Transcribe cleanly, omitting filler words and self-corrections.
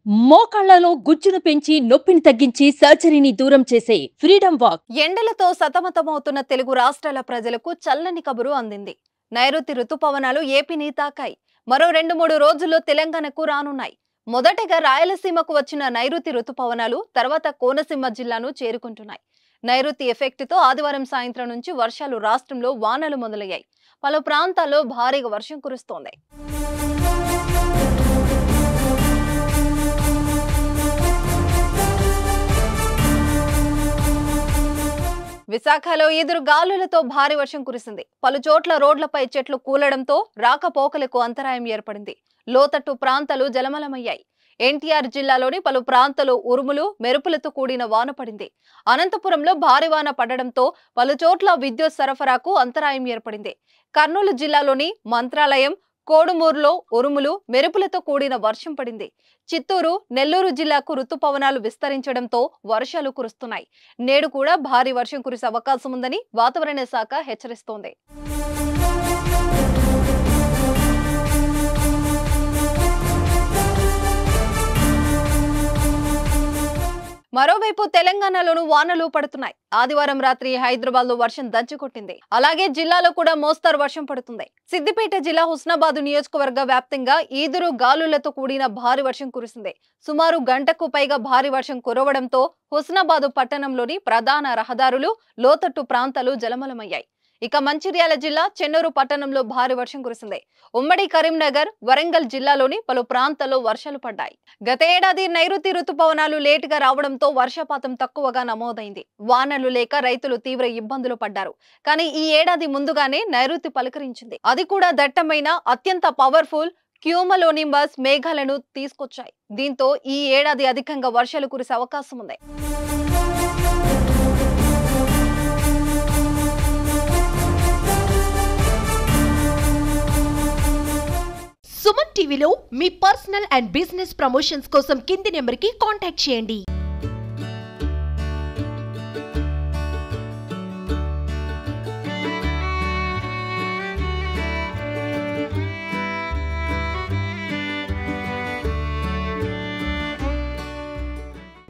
మోకాళ్లలో గుజ్జును పెంచి నొప్పిని తగ్గించి సర్జరీని దూరం చేసే ఫ్రీడమ్ వాక్. ఎండలతో సతమతమవుతున్న తెలుగు రాష్ట్రాల ప్రజలకు చల్లని కబురు అందింది. నైరుతి రుతుపవనాలు ఏపీని తాకాయి. మరో 2-3 రోజుల్లో తెలంగాణకు రానున్నాయి. మొదటగా రాయలసీమకు వచ్చిన నైరుతి రుతుపవనాలు తర్వాత కోనసీమ జిల్లాను చేరుకుంటున్నాయి. నైరుతి ఎఫెక్ట్తో ఆదివారం సాయంత్రం నుంచి వర్షాలు రాష్ట్రంలో వానలు మొదలయ్యాయి. పలు ప్రాంతాల్లో భారీగా వర్షం కురుస్తోంది. విశాఖలో ఎదురు గాలులతో భారీ వర్షం కురిసింది. పలు చోట్ల రోడ్లపై చెట్లు కూలడంతో రాకపోకలకు అంతరాయం ఏర్పడింది. లోతట్టు ప్రాంతాలు జలమలమయ్యాయి. ఎన్టీఆర్ జిల్లాలోని పలు ప్రాంతాలు ఉరుములు మెరుపులతో కూడిన వాన పడింది. అనంతపురంలో భారీ వాన పడడంతో పలు చోట్ల విద్యుత్ సరఫరాకు అంతరాయం ఏర్పడింది. కర్నూలు జిల్లాలోని మంత్రాలయం, కోడుమూరులో ఉరుములు మెరుపులతో కూడిన వర్షం పడింది. చిత్తూరు, నెల్లూరు జిల్లాకు రుతుపవనాలు విస్తరించడంతో వర్షాలు కురుస్తున్నాయి. నేడు కూడా భారీ వర్షం కురిసే అవకాశం ఉందని వాతావరణ శాఖ హెచ్చరిస్తోంది. మరోవైపు తెలంగాణలోనూ వానలు పడుతున్నాయి. ఆదివారం రాత్రి హైదరాబాద్ లో వర్షం దంచుకొట్టింది. అలాగే జిల్లాలో కూడా మోస్తరు వర్షం పడుతుంది. సిద్దిపేట జిల్లా హుస్నాబాద్ నియోజకవర్గ వ్యాప్తంగా ఈదురు గాలులతో కూడిన భారీ వర్షం కురిసింది. సుమారు గంటకు పైగా భారీ వర్షం కురవడంతో హుస్నాబాద్ పట్టణంలోని ప్రధాన రహదారులు, లోతట్టు ప్రాంతాలు జలమలమయ్యాయి. ఇక మంచిర్యాల జిల్లా చెన్నూరు పట్టణంలో భారీ వర్షం కురిసింది. ఉమ్మడి కరీంనగర్, వరంగల్ జిల్లాలోని పలు ప్రాంతాల్లో వర్షాలు పడ్డాయి. గత ఏడాది నైరుతి రుతుపవనాలు లేటుగా రావడంతో వర్షపాతం తక్కువగా నమోదైంది. వానలు లేక రైతులు తీవ్ర ఇబ్బందులు పడ్డారు. కానీ ఈ ఏడాది ముందుగానే నైరుతి పలకరించింది. అది కూడా దట్టమైన అత్యంత పవర్ఫుల్ క్యూమలోనింబస్ మేఘాలను తీసుకొచ్చాయి. దీంతో ఈ ఏడాది అధికంగా వర్షాలు కురిసే అవకాశం ఉంది. సుమన్ టీవీలో మీ పర్సనల్ అండ్ బిజినెస్ ప్రమోషన్స్ కోసం కింది నెంబర్కి కాంటాక్ట్ చేయండి.